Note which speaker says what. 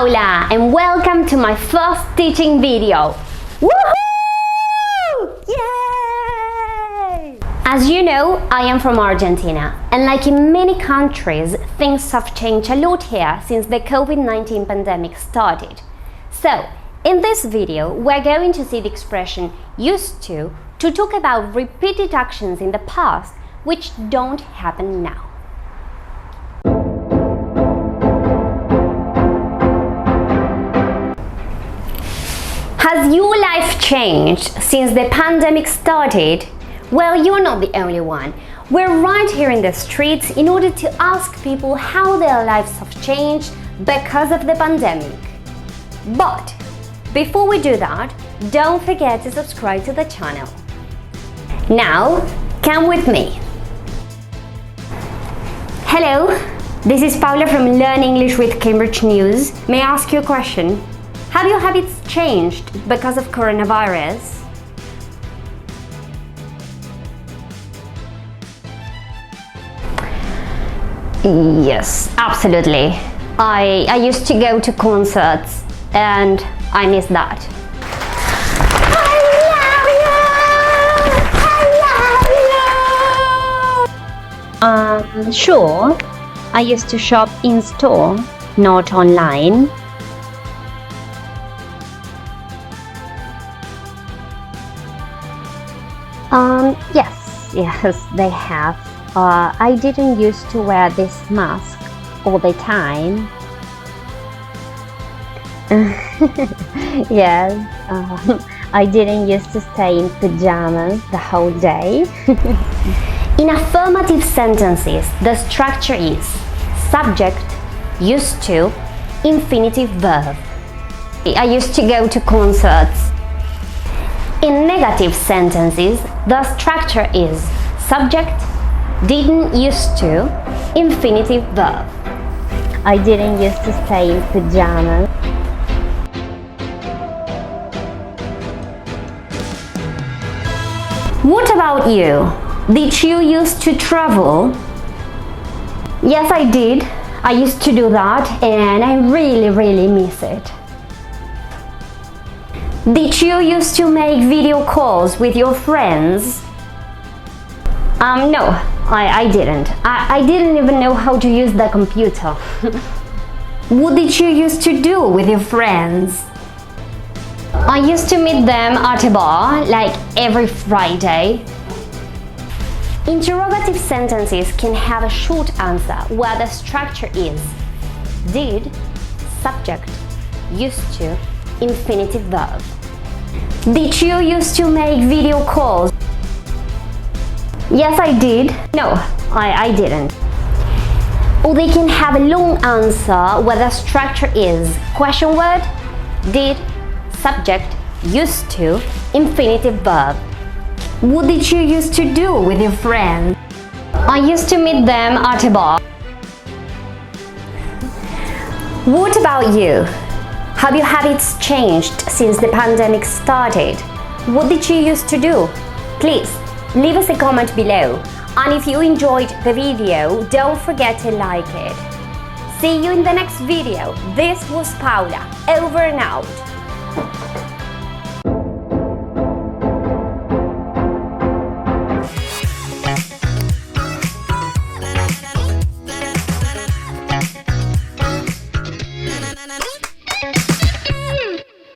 Speaker 1: Paula and welcome to my first teaching video. Woohoo! Yay! As you know, I am from Argentina, and like in many countries, things have changed a lot here since the COVID-19 pandemic started. So, in this video, we're going to see the expression used to talk about repeated actions in the past which don't happen now. Has your life changed since the pandemic started? Well, you're not the only one. We're right here in the streets in order to ask people how their lives have changed because of the pandemic. But before we do that, don't forget to subscribe to the channel. Now, come with me. Hello, this is Paula from Learn English with Cambridge News. May I ask you a question? Have your habits changed because of coronavirus? Yes, absolutely. I used to go to concerts and I miss that. I love you! Sure. I used to shop in store, not online. Yes, they have. I didn't used to wear this mask all the time. Yes, I didn't used to stay in pajamas the whole day. In affirmative sentences, the structure is subject, used to, infinitive verb. I used to go to concerts. In negative sentences, the structure is subject, didn't used to, infinitive verb. I didn't used to stay in pajamas. What about you? Did you used to travel? Yes, I did. I used to do that and I really miss it. Did you used to make video calls with your friends? No, I didn't. I didn't even know how to use the computer. What did you used to do with your friends? I used to meet them at a bar, like every Friday. Interrogative sentences can have a short answer where the structure is did, subject, used to, infinitive verb. Did you used to make video calls? Yes, I did. No, I didn't. Or they can have a long answer where the structure is question word, did, subject, used to, infinitive verb. What did you used to do with your friends? I used to meet them at a bar. What about you? Have your habits changed since the pandemic started? What did you used to do? Please, leave us a comment below. And if you enjoyed the video, don't forget to like it. See you in the next video. This was Paula. Over and out.